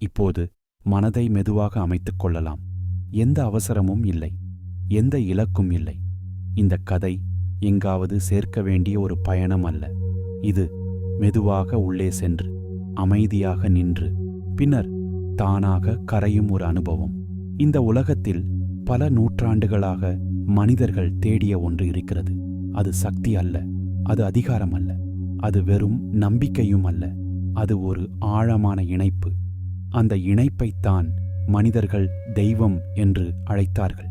இப்போது மனதை மெதுவாக அமைத்துக் கொள்ளலாம். எந்த அவசரமும் இல்லை, எந்த இலக்கும் இல்லை. இந்த கதை எங்காவது சேர்க்க வேண்டிய ஒரு பயணம் அல்ல. இது மெதுவாக உள்ளே சென்று அமைதியாக நின்று பின்னர் தானாக கரையும் ஒரு அனுபவம். இந்த உலகத்தில் பல நூற்றாண்டுகளாக மனிதர்கள் தேடிய ஒன்று இருக்கிறது. அது சக்தி அல்ல, அது அதிகாரம் அல்ல, அது வெறும் நம்பிக்கையும் அல்ல. அது ஒரு ஆழமான இணைப்பு. அந்த இணைப்பைத்தான் மனிதர்கள் தெய்வம் என்று அழைத்தார்கள்.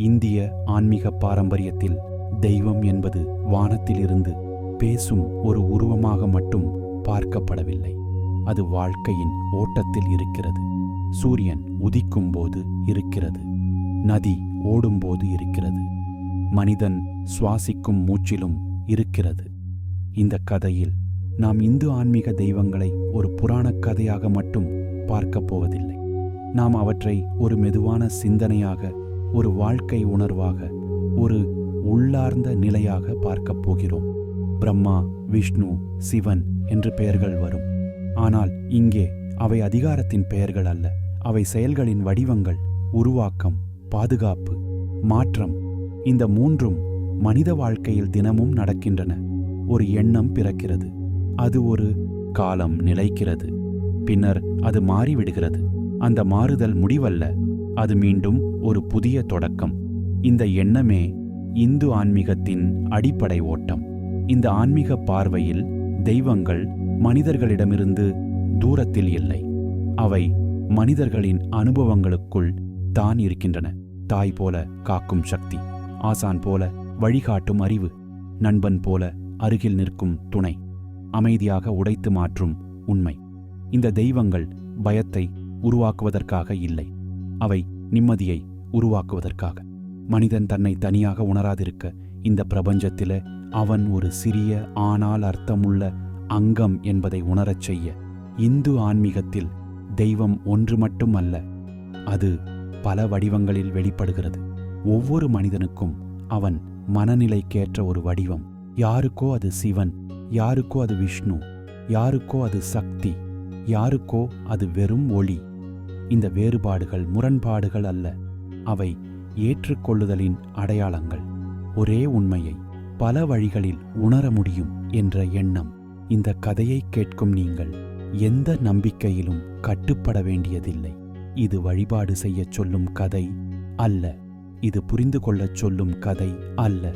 இந்திய ஆன்மீக பாரம்பரியத்தில் தெய்வம் என்பது வானத்திலிருந்து பேசும் ஒரு உருவமாக மட்டும் பார்க்கப்படவில்லை. அது வாழ்க்கையின் ஓட்டத்தில் இருக்கிறது. சூரியன் உதிக்கும் போது இருக்கிறது, நதி ஓடும்போது இருக்கிறது, மனிதன் சுவாசிக்கும் மூச்சிலும் இருக்கிறது. இந்த கதையில் நாம் இந்து ஆன்மீக தெய்வங்களை ஒரு புராணக் கதையாக மட்டும் பார்க்கப் போவதில்லை. நாம் அவற்றை ஒரு மெதுவான சிந்தனையாக, ஒரு வாழ்க்கை உணர்வாக, ஒரு உள்ளார்ந்த நிலையாக பார்க்கப் போகிறோம். பிரம்மா, விஷ்ணு, சிவன் என்று பெயர்கள் வரும். ஆனால் இங்கே அவை அதிகாரத்தின் பெயர்கள் அல்ல. அவை செயல்களின் வடிவங்கள். உருவாக்கம், பாதுகாப்பு, மாற்றம், இந்த மூன்றும் மனித வாழ்க்கையில் தினமும் நடக்கின்றன. ஒரு எண்ணம் பிறக்கிறது, அது ஒரு காலம் நிலைக்கிறது, பின்னர் அது மாறிவிடுகிறது. அந்த மாறுதல் முடிவல்ல, அது மீண்டும் ஒரு புதிய தொடக்கம். இந்த எண்ணமே இந்து ஆன்மீகத்தின் அடிப்படை ஓட்டம். இந்த ஆன்மீக பார்வையில் தெய்வங்கள் மனிதர்களிடமிருந்து தூரத்தில் இல்லை. அவை மனிதர்களின் அனுபவங்களுக்குள் தான் இருக்கின்றன. தாய் போல காக்கும் சக்தி, ஆசான் போல வழிகாட்டும் அறிவு, நண்பன் போல அருகில் நிற்கும் துணை, அமைதியாக உடைத்து மாற்றும் உண்மை. இந்த தெய்வங்கள் பயத்தை உருவாக்குவதற்காக இல்லை, அவை நிம்மதியை உருவாக்குவதற்காக. மனிதன் தன்னை தனியாக உணராதிருக்க இந்த பிரபஞ்சத்தில அவன் ஒரு சிறிய ஆனால் அர்த்தமுள்ள அங்கம் என்பதை உணரச் செய்ய இந்து ஆன்மீகத்தில் தெய்வம் ஒன்று மட்டும் அல்ல, அது பல வடிவங்களில் வெளிப்படுகிறது. ஒவ்வொரு மனிதனுக்கும் அவன் மனநிலைக்கேற்ற ஒரு வடிவம். யாருக்கோ அது சிவன், யாருக்கோ அது விஷ்ணு, யாருக்கோ அது சக்தி, யாருக்கோ அது வெறும் ஒளி. இந்த வேறுபாடுகள் முரண்பாடுகள் அல்ல, அவை ஏற்றுக்கொள்ளுதலின் அடையாளங்கள். ஒரே உண்மையை பல வழிகளில் உணர முடியும் என்ற எண்ணம். இந்த கதையை கேட்கும் நீங்கள் எந்த நம்பிக்கையிலும் கட்டுப்பட வேண்டியதில்லை. இது வழிபாடு செய்யச் சொல்லும் கதை அல்ல, இது புரிந்து கொள்ளச் சொல்லும் கதை அல்ல,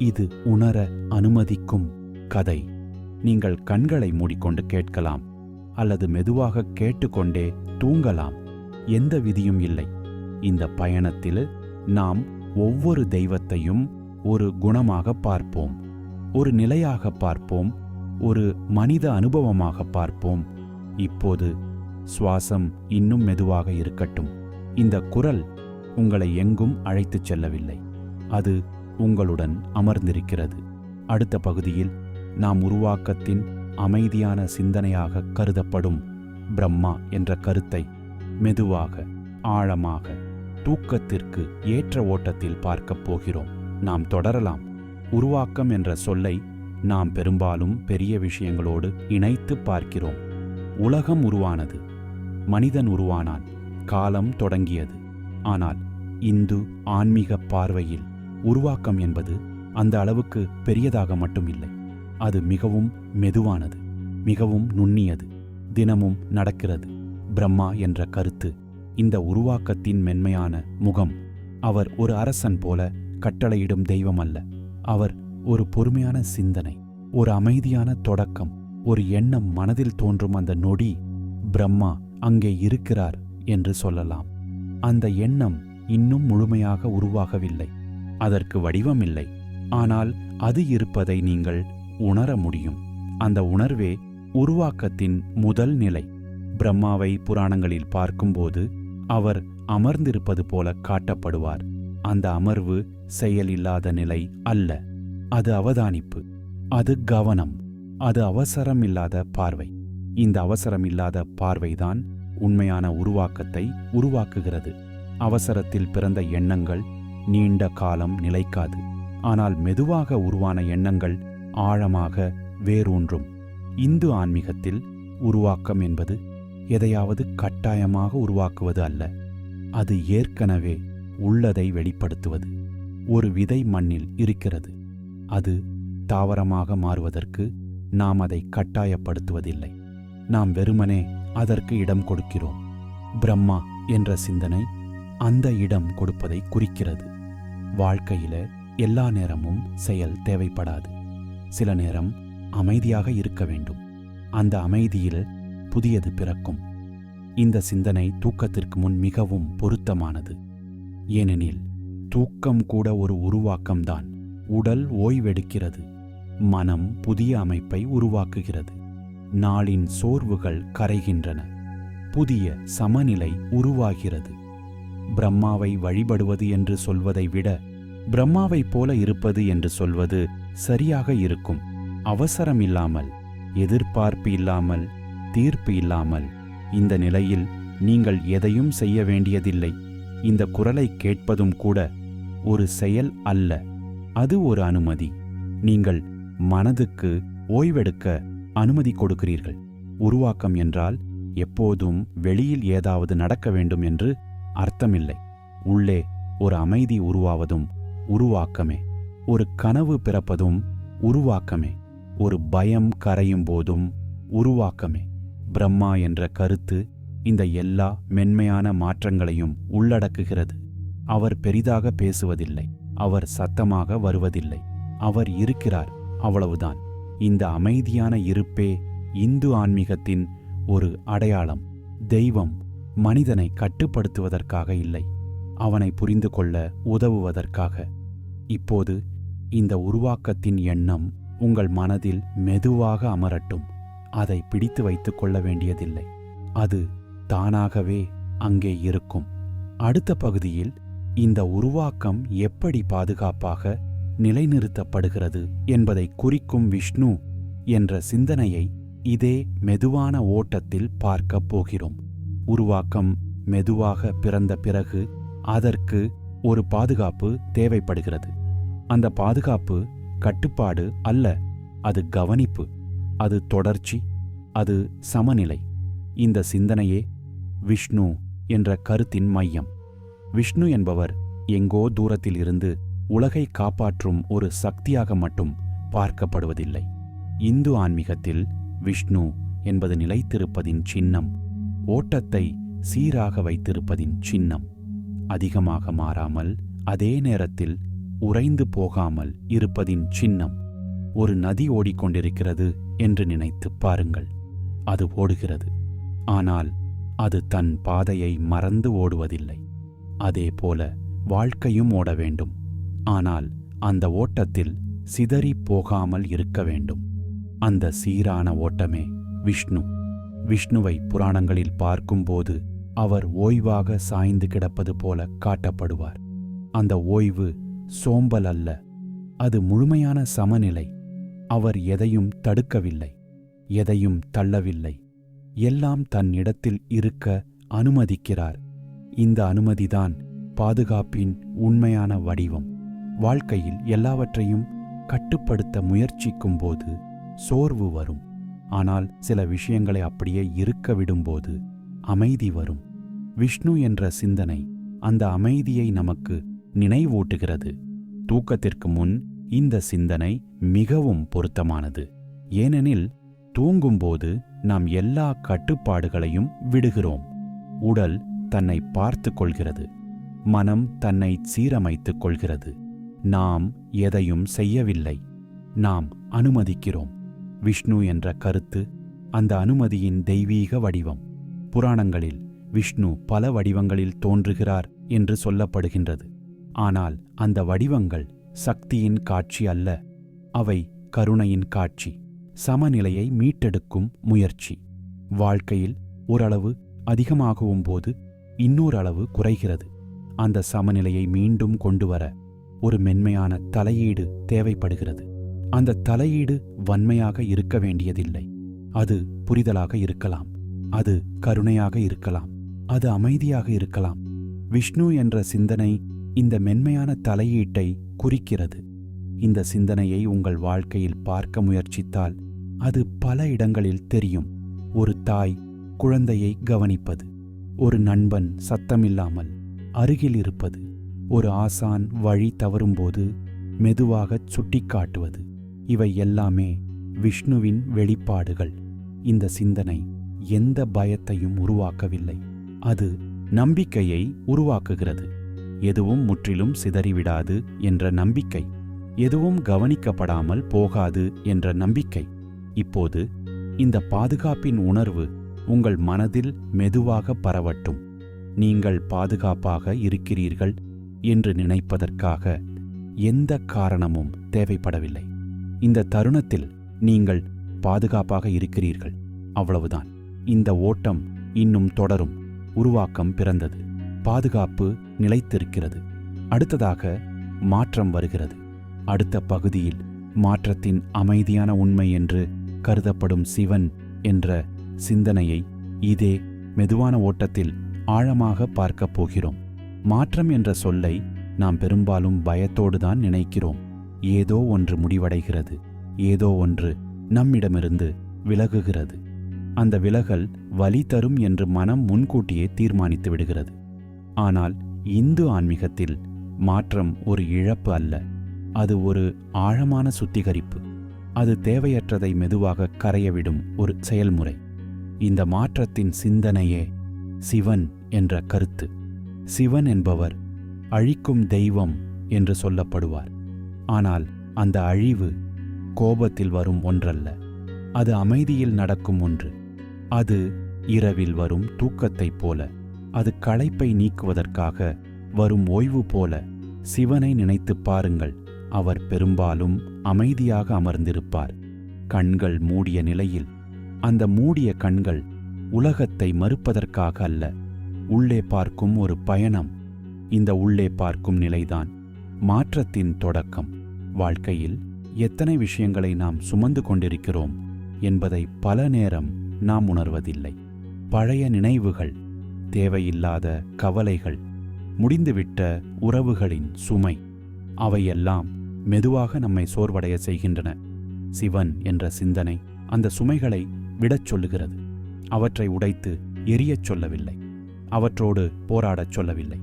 இது உணர அனுமதிக்கும் கதை. நீங்கள் கண்களை மூடிக்கொண்டு கேட்கலாம், அல்லது மெதுவாக கேட்டுக்கொண்டே தூங்கலாம். எந்த விதியும் இல்லை. இந்த பயணத்தில் நாம் ஒவ்வொரு தெய்வத்தையும் ஒரு குணமாக பார்ப்போம், ஒரு நிலையாக பார்ப்போம், ஒரு மனித அனுபவமாக பார்ப்போம். இப்போது சுவாசம் இன்னும் மெதுவாக இருக்கட்டும். இந்த குரல் உங்களை எங்கும் அழைத்துச் செல்லவில்லை, அது உங்களுடன் அமர்ந்திருக்கிறது. அடுத்த பகுதியில் நாம் உருவாக்கத்தின் அமைதியான சிந்தனையாக கருதப்படும் பிரம்மா என்ற கருத்தை மெதுவாக, ஆழமாக, தூக்கத்திற்கு ஏற்ற ஓட்டத்தில் பார்க்கப் போகிறோம். நாம் தொடரலாம். உருவாக்கம் என்ற சொல்லை நாம் பெரும்பாலும் பெரிய விஷயங்களோடு இணைத்து பார்க்கிறோம். உலகம் உருவானது, மனிதன் உருவானான், காலம் தொடங்கியது. ஆனால் இந்து ஆன்மீக பார்வையில் உருவாக்கம் என்பது அந்த அளவுக்கு பெரியதாக மட்டும் இல்லை. அது மிகவும் மெதுவானது, மிகவும் நுண்ணியது, தினமும் நடக்கிறது. பிரம்மா என்ற கருத்து இந்த உருவாக்கத்தின் மென்மையான முகம். அவர் ஒரு அரசன் போல கட்டளையிடும் தெய்வம் அல்ல. அவர் ஒரு பொறுமையான சிந்தனை, ஒரு அமைதியான தொடக்கம், ஒரு எண்ணம் மனதில் தோன்றும் அந்த நொடி பிரம்மா அங்கே இருக்கிறார் என்று சொல்லலாம். அந்த எண்ணம் இன்னும் முழுமையாக உருவாகவில்லை, அதற்கு வடிவமில்லை. ஆனால் அது இருப்பதை நீங்கள் உணர முடியும். அந்த உணர்வே உருவாக்கத்தின் முதல் நிலை. பிரம்மாவை புராணங்களில் பார்க்கும்போது அவர் அமர்ந்திருப்பது போல காட்டப்படுவார். அந்த அமர்வு செயலில்லாத நிலை அல்ல, அது அவதானிப்பு, அது கவனம், அது அவசரமில்லாத பார்வை. இந்த அவசரமில்லாத பார்வைதான் உண்மையான உருவாக்கத்தை உருவாக்குகிறது. அவசரத்தில் பிறந்த எண்ணங்கள் நீண்ட காலம் நிலைக்காது. ஆனால் மெதுவாக உருவான எண்ணங்கள் ஆழமாக வேரூன்றும். இந்து ஆன்மீகத்தில் உருவாக்கம் என்பது எதையாவது கட்டாயமாக உருவாக்குவது அல்ல. அது ஏற்கனவே உள்ளதை வெளிப்படுத்துவது. ஒரு விதை மண்ணில் இருக்கிறது. அது தாவரமாக மாறுவதற்கு நாம் அதை கட்டாயப்படுத்துவதில்லை. நாம் வெறுமனே அதற்கு இடம் கொடுக்கிறோம். பிரம்மா என்ற சிந்தனை அந்த இடம் கொடுப்பதை குறிக்கிறது. வாழ்க்கையில எல்லா நேரமும் செயல் தேவைப்படாது. சில நேரம் அமைதியாக இருக்க வேண்டும். அந்த அமைதியில் புதியது பிறக்கும். இந்த சிந்தனை தூக்கத்திற்கு முன் மிகவும் பொருத்தமானது. ஏனெனில் தூக்கம் கூட ஒரு உருவாக்கம்தான். உடல் ஓய்வெடுக்கிறது. மனம் புதிய அமைப்பை உருவாக்குகிறது. நாளின் சோர்வுகள் கரைகின்றன. புதிய சமநிலை உருவாகிறது. பிரம்மாவை வழிபடுவது என்று சொல்வதை விட பிரம்மாவைப் போல இருப்பது என்று சொல்வது சரியாக இருக்கும். அவசரம் இல்லாமல், எதிர்பார்ப்பு இல்லாமல், தீர்ப்பு இல்லாமல். இந்த நிலையில் நீங்கள் எதையும் செய்ய வேண்டியதில்லை. இந்த குரலை கேட்பதும் கூட ஒரு செயல் அல்ல, அது ஒரு அனுமதி. நீங்கள் மனதுக்கு ஓய்வெடுக்க அனுமதி கொடுக்கிறீர்கள். உருவாக்கம் என்றால் எப்போதும் வெளியில் ஏதாவது நடக்க வேண்டும் என்று அர்த்தமில்லை. உள்ளே ஒரு அமைதி உருவாவதும் உருவாக்கமே. ஒரு கனவு பிறப்பதும் உருவாக்கமே. ஒரு பயம் கரையும் போதும் உருவாக்கமே. பிரம்மா என்ற கருத்து இந்த எல்லா மென்மையான மாற்றங்களையும் உள்ளடக்குகிறது. அவர் பெரிதாக பேசுவதில்லை. அவர் சத்தமாக வருவதில்லை. அவர் இருக்கிறார், அவ்வளவுதான். இந்த அமைதியான இருப்பே இந்து ஆன்மீகத்தின் ஒரு அடையாளம். தெய்வம் மனிதனை கட்டுப்படுத்துவதற்காக இல்லை, அவனை புரிந்து கொள்ள உதவுவதற்காக. இப்போது இந்த உருவாக்கத்தின் எண்ணம் உங்கள் மனதில் மெதுவாக அமரட்டும். அதை பிடித்து வைத்துக் கொள்ள வேண்டியதில்லை. அது தானாகவே அங்கே இருக்கும். அடுத்த பகுதியில் இந்த உருவாக்கம் எப்படி பாதுகாப்பாக நிலைநிறுத்தப்படுகிறது என்பதை குறிக்கும் விஷ்ணு என்ற சிந்தனையை இதே மெதுவான ஓட்டத்தில் பார்க்கப் போகிறோம். உருவாக்கம் மெதுவாக பிறந்த பிறகு அதற்கு ஒரு பாதுகாப்பு தேவைப்படுகிறது. அந்த பாதுகாப்பு கட்டுப்பாடு அல்ல, அது கவனிப்பு, அது தொடர்ச்சி, அது சமநிலை. இந்த சிந்தனையே விஷ்ணு என்ற கருத்தின் மையம். விஷ்ணு என்பவர் எங்கோ தூரத்தில் இருந்து உலகை காப்பாற்றும் ஒரு சக்தியாக மட்டும் பார்க்கப்படுவதில்லை. இந்து ஆன்மீகத்தில் விஷ்ணு என்பது நிலைத்திருப்பதின் சின்னம், ஓட்டத்தை சீராக வைத்திருப்பதின் சின்னம். அதிகமாக மாறாமல், அதே நேரத்தில் உறைந்து போகாமல் இருப்பதின் சின்னம். ஒரு நதி ஓடிக்கொண்டிருக்கிறது என்று நினைத்து பாருங்கள். அது ஓடுகிறது, ஆனால் அது தன் பாதையை மறந்து ஓடுவதில்லை. அதேபோல வாழ்க்கையும் ஓட வேண்டும், ஆனால் அந்த ஓட்டத்தில் சிதறி போகாமல் இருக்க வேண்டும். அந்த சீரான ஓட்டமே விஷ்ணு. விஷ்ணுவை புராணங்களில் பார்க்கும்போது அவர் ஓய்வாக சாய்ந்து கிடப்பது போல காட்டப்படுவார். அந்த ஓய்வு சோம்பல் அல்ல, அது முழுமையான சமநிலை. அவர் எதையும் தடுக்கவில்லை, எதையும் தள்ளவில்லை. எல்லாம் தன் இடத்தில் இருக்க அனுமதிக்கிறார். இந்த அனுமதிதான் பாதுகாப்பின் உண்மையான வடிவம். வாழ்க்கையில் எல்லாவற்றையும் கட்டுப்படுத்த முயற்சிக்கும் போது சோர்வு வரும். ஆனால் சில விஷயங்களை அப்படியே இருக்க விடும்போது அமைதி வரும். விஷ்ணு என்ற சிந்தனை அந்த அமைதியை நமக்கு நினைவூட்டுகிறது. தூக்கத்திற்கு முன் இந்த சிந்தனை மிகவும் பொருத்தமானது. ஏனெனில் தூங்கும்போது நாம் எல்லா கட்டுப்பாடுகளையும் விடுகிறோம். உடல் தன்னை பார்த்து கொள்கிறது, மனம் தன்னை சீரமைத்துக் கொள்கிறது. நாம் எதையும் செய்யவில்லை, நாம் அனுமதிக்கிறோம். விஷ்ணு என்ற கருத்து அந்த அனுமதியின் தெய்வீக வடிவம். புராணங்களில் விஷ்ணு பல வடிவங்களில் தோன்றுகிறார் என்று சொல்லப்படுகின்றது. ஆனால் அந்த வடிவங்கள் சக்தியின் காட்சி அல்ல, அவை கருணையின் காட்சி, சமநிலையை மீட்டெடுக்கும் முயற்சி. வாழ்க்கையில் ஓரளவு அதிகமாகும் போது இன்னொரு அளவு குறைகிறது. அந்த சமநிலையை மீண்டும் கொண்டுவர ஒரு மென்மையான தலையீடு தேவைப்படுகிறது. அந்த தலையீடு வன்மையாக இருக்க வேண்டியதில்லை. அது புரிதலாக இருக்கலாம், அது கருணையாக இருக்கலாம், அது அமைதியாக இருக்கலாம். விஷ்ணு என்ற சிந்தனை இந்த மென்மையான தலையீட்டை குறிக்கிறது. இந்த சிந்தனையை உங்கள் வாழ்க்கையில் பார்க்க முயற்சித்தால் அது பல இடங்களில் தெரியும். ஒரு தாய் குழந்தையை கவனிப்பது, ஒரு நண்பன் சத்தமில்லாமல் அருகில் இருப்பது, ஒரு ஆசான் வழி தவறும்போது மெதுவாகச் சுட்டிக்காட்டுவது, இவை எல்லாமே விஷ்ணுவின் வெளிப்பாடுகள். இந்த சிந்தனை எந்த பயத்தையும் உருவாக்கவில்லை, அது நம்பிக்கையை உருவாக்குகிறது. எதுவும் முற்றிலும் சிதறிவிடாது என்ற நம்பிக்கை, எதுவும் கவனிக்கப்படாமல் போகாது என்ற நம்பிக்கை. இப்போது இந்த பாதுகாப்பின் உணர்வு உங்கள் மனதில் மெதுவாக பரவட்டும். நீங்கள் பாதுகாப்பாக இருக்கிறீர்கள் என்று நினைப்பதற்காக எந்த காரணமும் தேவைப்படவில்லை. இந்த தருணத்தில் நீங்கள் பாதுகாப்பாக இருக்கிறீர்கள், அவ்வளவுதான். இந்த ஓட்டம் இன்னும் தொடரும். உருவாக்கம் பிறந்தது, பாதுகாப்பு நிலைத்திருக்கிறது. அடுத்ததாக மாற்றம் வருகிறது. அடுத்த பகுதியில் மாற்றத்தின் அமைதியான உண்மை என்று கருதப்படும் சிவன் என்ற சிந்தனையை இதே மெதுவான ஓட்டத்தில் ஆழமாக பார்க்கப் போகிறோம். மாற்றம் என்ற சொல்லை நாம் பெரும்பாலும் பயத்தோடுதான் நினைக்கிறோம். ஏதோ ஒன்று முடிவடைகிறது, ஏதோ ஒன்று நம்மிடமிருந்து விலகுகிறது. அந்த விலகல் வலி தரும் என்று மனம் முன்கூட்டியே தீர்மானித்து விடுகிறது. ஆனால் இந்து ஆன்மீகத்தில் மாற்றம் ஒரு இழப்பு அல்ல, அது ஒரு ஆழமான சுத்திகரிப்பு. அது தேவையற்றதை மெதுவாக கரையவிடும் ஒரு செயல்முறை. இந்த மாற்றத்தின் சிந்தனையே சிவன் என்ற கருத்து. சிவன் என்பவர் அழிக்கும் தெய்வம் என்று சொல்லப்படுவார். ஆனால் அந்த அழிவு கோபத்தில் வரும் ஒன்றல்ல, அது அமைதியில் நடக்கும் ஒன்று. அது இரவில் வரும் தூக்கத்தைப் போல, அது களைப்பை நீக்குவதற்காக வரும் ஓய்வு போல. சிவனை நினைத்துப் பாருங்கள். அவர் பெரும்பாலும் அமைதியாக அமர்ந்திருப்பார், கண்கள் மூடிய நிலையில். அந்த மூடிய கண்கள் உலகத்தை மறுப்பதற்காக அல்ல, உள்ளே பார்க்கும் ஒரு பயணம். இந்த உள்ளே பார்க்கும் நிலைதான் மாற்றத்தின் தொடக்கம். வாழ்க்கையில் எத்தனை விஷயங்களை நாம் சுமந்து கொண்டிருக்கிறோம் என்பதை பல நேரம் நாம் உணர்வதில்லை. பழைய நினைவுகள், தேவையில்லாத கவலைகள், முடிந்துவிட்ட உறவுகளின் சுமை, அவையெல்லாம் மெதுவாக நம்மை சோர்வடைய செய்கின்றன. சிவன் என்ற சிந்தனை அந்த சுமைகளை விடச் சொல்லுகிறது. அவற்றை உடைத்து எரியச் சொல்லவில்லை, அவற்றோடு போராடச் சொல்லவில்லை.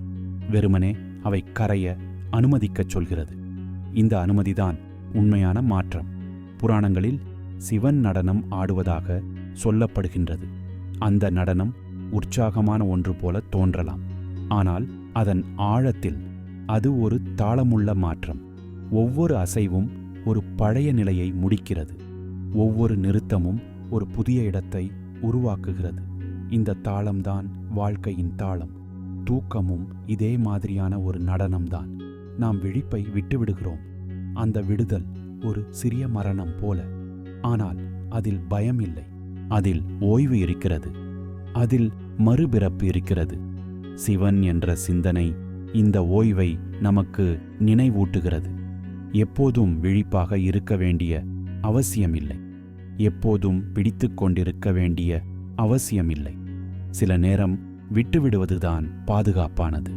வெறுமனே அவை கரைய அனுமதிக்கச் சொல்கிறது. இந்த அனுமதிதான் உண்மையான மாற்றம். புராணங்களில் சிவன் நடனம் ஆடுவதாக சொல்லப்படுகின்றது. அந்த நடனம் உற்சாகமான ஒன்று போல தோன்றலாம், ஆனால் அதன் ஆழத்தில் அது ஒரு தாளமுள்ள மாற்றம். ஒவ்வொரு அசைவும் ஒரு பழைய நிலையை முடிக்கிறது, ஒவ்வொரு நிறுத்தமும் ஒரு புதிய இடத்தை உருவாக்குகிறது. இந்த தாளம்தான் வாழ்க்கையின் தாளம். தூக்கமும் இதே மாதிரியான ஒரு நடனம்தான். நாம் விழிப்பை விட்டுவிடுகிறோம், அந்த விடுதல் ஒரு சிறிய மரணம் போல. ஆனால் அதில் பயம் இல்லை, அதில் ஓய்வு இருக்கிறது, அதில் மறுபிறப்பு இருக்கிறது. சிவன் என்ற சிந்தனை இந்த ஓய்வை நமக்கு நினைவூட்டுகிறது. எப்போதும் விழிப்பாக இருக்க வேண்டிய அவசியமில்லை, எப்போதும் பிடித்து கொண்டிருக்க வேண்டிய அவசியமில்லை. சில நேரம் விட்டுவிடுவதுதான் பாதுகாப்பானது.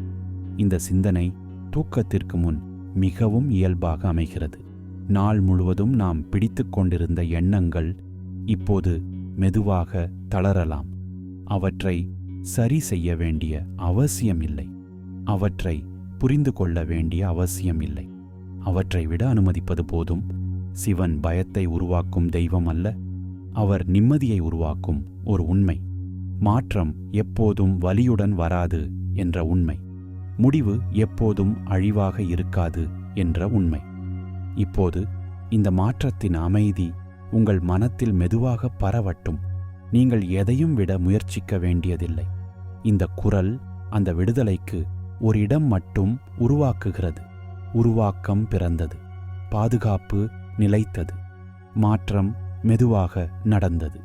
இந்த சிந்தனை தூக்கத்திற்கு முன் மிகவும் இயல்பாக அமைகிறது. நாள் முழுவதும் நாம் பிடித்து கொண்டிருந்த எண்ணங்கள் இப்போது மெதுவாக தளரலாம். அவற்றை சரி செய்ய வேண்டிய அவசியமில்லை, அவற்றை புரிந்து கொள்ள வேண்டிய அவசியமில்லை. அவற்றை விட அனுமதிப்பது போதும். சிவன் பயத்தை உருவாக்கும் தெய்வம் அல்ல, அவர் நிம்மதியை உருவாக்கும் ஒரு உண்மை. மாற்றம் எப்போதும் வலியுடன் வராது என்ற உண்மை, முடிவு எப்போதும் அழிவாக இருக்காது என்ற உண்மை. இப்போது இந்த மாற்றத்தின் அமைதி உங்கள் மனத்தில் மெதுவாக பரவட்டும். நீங்கள் எதையும் விட முயற்சிக்க வேண்டியதில்லை. இந்த குரல் அந்த விடுதலைக்கு ஒரு இடம் மட்டும் உருவாக்குகிறது. உருவாக்கம் பிறந்தது, பாதுகாப்பு நிலைத்தது, மாற்றம் மெதுவாக நடந்தது.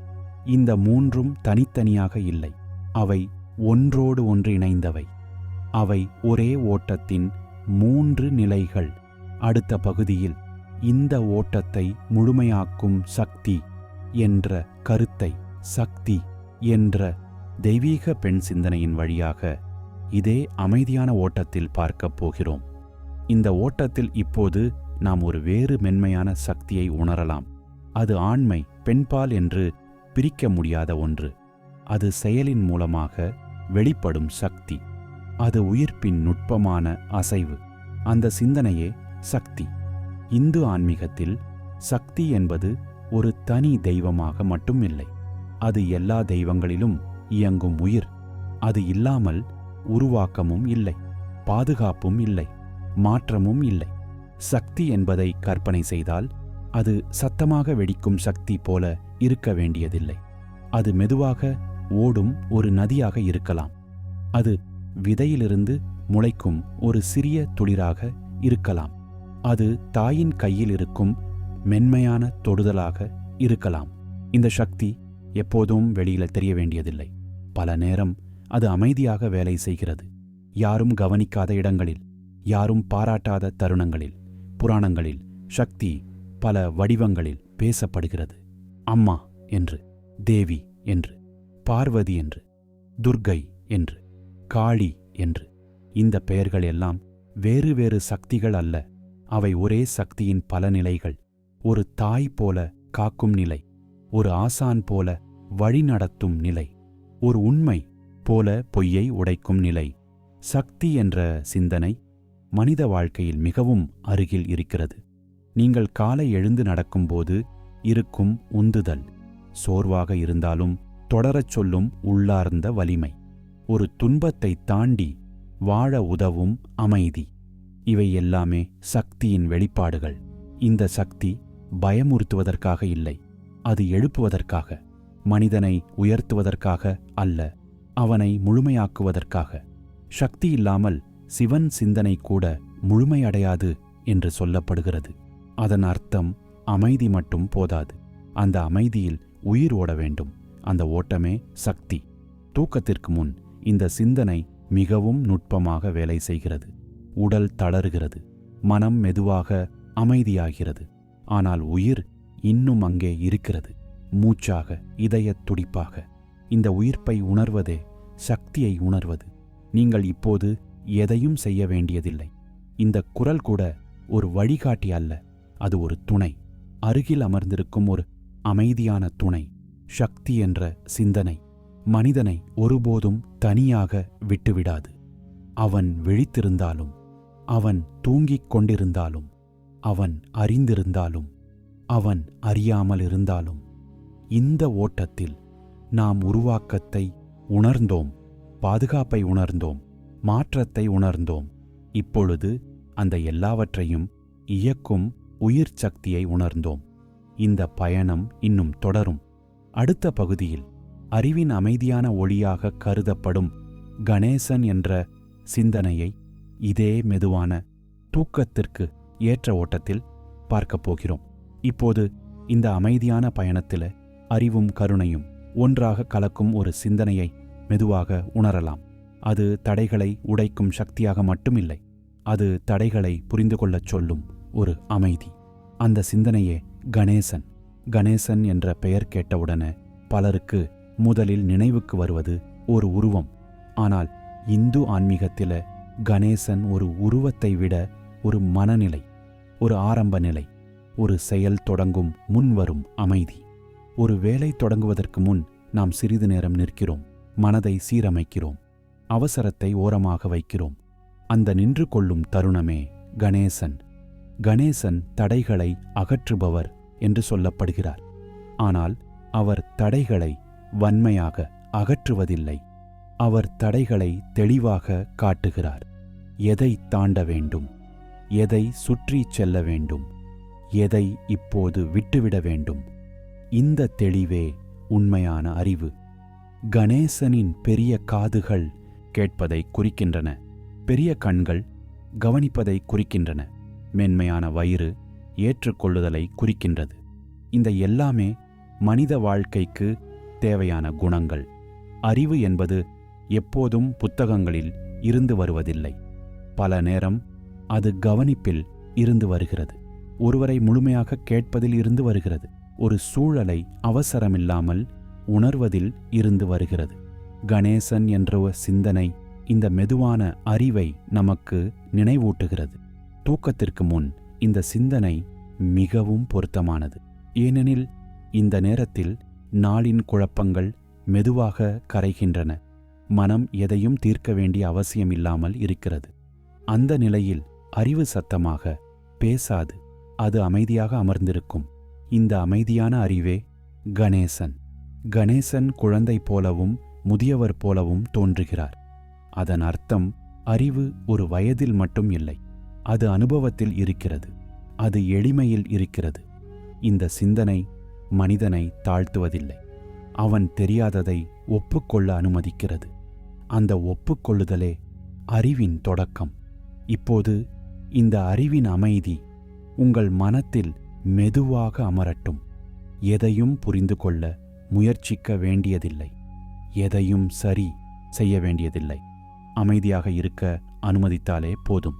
இந்த மூன்றும் தனித்தனியாக இல்லை, அவை ஒன்றோடு ஒன்று இணைந்தவை. அவை ஒரே ஓட்டத்தின் 3 நிலைகள். அடுத்த பகுதியில் இந்த ஓட்டத்தை முழுமையாக்கும் சக்தி என்ற கருத்தை, சக்தி என்ற தெய்வீக பெண் சிந்தனையின் வழியாக இதே அமைதியான ஓட்டத்தில் பார்க்கப் போகிறோம். இந்த ஓட்டத்தில் இப்போது நாம் ஒரு வேறு மென்மையான சக்தியை உணரலாம். அது ஆண்மை பெண்பால் என்று பிரிக்க முடியாத ஒன்று. அது செயலின் மூலமாக வெளிப்படும் சக்தி. அது உயிர்ப்பின் நுட்பமான அசைவு. அந்த சிந்தனையே சக்தி. இந்து ஆன்மீகத்தில் சக்தி என்பது ஒரு தனி தெய்வமாக மட்டும் இல்லை. அது எல்லா தெய்வங்களிலும் இயங்கும் உயிர். அது இல்லாமல் உருவாக்கமும் இல்லை, பாதுகாப்பும் இல்லை, மாற்றமும் இல்லை. சக்தி என்பதை கற்பனை செய்தால் அது சத்தமாக வெடிக்கும் சக்தி போல இருக்க வேண்டியதில்லை. அது மெதுவாக ஓடும் ஒரு நதியாக இருக்கலாம். அது விதையிலிருந்து முளைக்கும் ஒரு சிறிய துளிராக இருக்கலாம். அது தாயின் கையில் இருக்கும் மென்மையான தொடுதலாக இருக்கலாம். இந்த சக்தி எப்போதும் வெளியில தெரிய வேண்டியதில்லை. பல நேரம் அது அமைதியாக வேலை செய்கிறது. யாரும் கவனிக்காத இடங்களில், யாரும் பாராட்டாத தருணங்களில். புராணங்களில் சக்தி பல வடிவங்களில் பேசப்படுகிறது. அம்மா என்று, தேவி என்று, பார்வதி என்று, துர்கை என்று, காளி என்று. இந்த பெயர்கள் எல்லாம் வேறு வேறு சக்திகள் அல்ல. அவை ஒரே சக்தியின் பல நிலைகள். ஒரு தாய் போல காக்கும் நிலை, ஒரு ஆசான் போல வழிநடத்தும் நிலை, ஒரு உண்மை போல பொய்யை உடைக்கும் நிலை. சக்தி என்ற சிந்தனை மனித வாழ்க்கையில் மிகவும் அருகில் இருக்கிறது. நீங்கள் காலை எழுந்து நடக்கும்போது இருக்கும் உந்துதல், சோர்வாக இருந்தாலும் தொடரச் சொல்லும் உள்ளார்ந்த வலிமை, ஒரு துன்பத்தை தாண்டி வாழ உதவும் அமைதி. இவை எல்லாமே சக்தியின் வெளிப்பாடுகள். இந்த சக்தி பயமுறுத்துவதற்காக இல்லை, அது எழுப்புவதற்காக, மனிதனை உயர்த்துவதற்காக அல்ல, அவனை முழுமையாக்குவதற்காக. சக்தி இல்லாமல் சிவன் சிந்தனை கூட முழுமையடையாது என்று சொல்லப்படுகிறது. அதன் அர்த்தம் அமைதி மட்டும் போதாது. அந்த அமைதியில் உயிர் ஓட வேண்டும். அந்த ஓட்டமே சக்தி. தூக்கத்திற்கு முன் இந்த சிந்தனை மிகவும் நுட்பமாக வேலை செய்கிறது. உடல் தளறுகிறது, மனம் மெதுவாக அமைதியாகிறது. ஆனால் உயிர் இன்னும் அங்கே இருக்கிறது, மூச்சாக, இதயத் துடிப்பாக. இந்த உயிர்ப்பை உணர்வதே சக்தியை உணர்வது. நீங்கள் இப்போது எதையும் செய்ய வேண்டியதில்லை. இந்த குரல் கூட ஒரு வழிகாட்டி அல்ல, அது ஒரு துணை. அருகில் அமர்ந்திருக்கும் ஒரு அமைதியான துணை. சக்தி என்ற சிந்தனை மனிதனை ஒருபோதும் தனியாக விட்டுவிடாது. அவன் விழித்திருந்தாலும், அவன் தூங்கிக் கொண்டிருந்தாலும், அவன் அறிந்திருந்தாலும், அவன் அறியாமல் இருந்தாலும். இந்த ஓட்டத்தில் நாம் உருவாக்கத்தை உணர்ந்தோம், பாதுகாப்பை உணர்ந்தோம், மாற்றத்தை உணர்ந்தோம். இப்பொழுது அந்த எல்லாவற்றையும் இயக்கும் உயிர் சக்தியை உணர்ந்தோம். இந்த பயணம் இன்னும் தொடரும். அடுத்த பகுதியில் அறிவின் அமைதியான ஒளியாக கருதப்படும் கணேசன் என்ற சிந்தனையை இதே மெதுவான தூக்கத்திற்கு ஏற்ற ஓட்டத்தில் பார்க்கப் போகிறோம். இப்போது இந்த அமைதியான பயணத்தில் அறிவும் கருணையும் ஒன்றாக கலக்கும் ஒரு சிந்தனையை மெதுவாக உணரலாம். அது தடைகளை உடைக்கும் சக்தியாக மட்டுமில்லை, அது தடைகளை புரிந்து கொள்ளச் சொல்லும் ஒரு அமைதி. அந்த சிந்தனையே கணேசன். கணேசன் என்ற பெயர் கேட்டவுடனே பலருக்கு முதலில் நினைவுக்கு வருவது ஒரு உருவம். ஆனால் இந்து ஆன்மீகத்தில கணேசன் ஒரு உருவத்தை விட ஒரு மனநிலை, ஒரு ஆரம்ப நிலை, ஒரு செயல் தொடங்கும் முன்வரும் அமைதி. ஒரு வேலை தொடங்குவதற்கு முன் நாம் சிறிது நேரம் நிற்கிறோம், மனதை சீரமைக்கிறோம், அவசரத்தை ஓரமாக வைக்கிறோம். அந்த நின்று கொள்ளும் தருணமே கணேசன். கணேசன் தடைகளை அகற்றுபவர் என்று சொல்லப்படுகிறார். ஆனால் அவர் தடைகளை வன்மையாக அகற்றுவதில்லை. அவர் தடைகளை தெளிவாக காட்டுகிறார். எதை தாண்ட வேண்டும், எதை சுற்றிச் செல்ல வேண்டும், எதை இப்போது விட்டுவிட வேண்டும். இந்த தெளிவே உண்மையான அறிவு. கணேசனின் பெரிய காதுகள் கேட்பதை குறிக்கின்றன, பெரிய கண்கள் கவனிப்பதை குறிக்கின்றன, மென்மையான வயிறு ஏற்றுக்கொள்ளுதலை குறிக்கின்றது. இந்த எல்லாமே மனித வாழ்க்கைக்கு தேவையான குணங்கள். அறிவு என்பது எப்போதும் புத்தகங்களில் இருந்து வருவதில்லை. பல நேரம் அது கவனிப்பில் இருந்து வருகிறது, ஒருவரை முழுமையாக கேட்பதில் இருந்து வருகிறது, ஒரு சூழலை அவசரமில்லாமல் உணர்வதில் இருந்து வருகிறது. கணேசன் என்ற சிந்தனை இந்த மெதுவான அறிவை நமக்கு நினைவூட்டுகிறது. தூக்கத்திற்கு முன் இந்த சிந்தனை மிகவும் பொருத்தமானது. ஏனெனில் இந்த நேரத்தில் நாளின் குழப்பங்கள், மெதுவாக கரைகின்றன. மனம் எதையும் தீர்க்க வேண்டிய அவசியமில்லாமல் இருக்கிறது. அந்த நிலையில் அறிவு சத்தமாக பேசாது, அது அமைதியாக அமர்ந்திருக்கும். இந்த அமைதியான அறிவே கணேசன். கணேசன் குழந்தை போலவும் முதியவர் போலவும் தோன்றுகிறார். அதன் அர்த்தம் அறிவு ஒரு வயதில் மட்டும் இல்லை, அது அனுபவத்தில் இருக்கிறது, அது எளிமையில் இருக்கிறது. இந்த சிந்தனை மனிதனை தாழ்த்துவதில்லை, அவன் தெரியாததை ஒப்புக்கொள்ள அனுமதிக்கிறது. அந்த ஒப்புக்கொள்ளுதலே அறிவின் தொடக்கம். இப்போது இந்த அறிவின் அமைதி உங்கள் மனத்தில் மெதுவாக அமரட்டும். எதையும் புரிந்து கொள்ள முயற்சிக்க வேண்டியதில்லை, எதையும் சரி செய்ய வேண்டியதில்லை. அமைதியாக இருக்க அனுமதித்தாலே போதும்.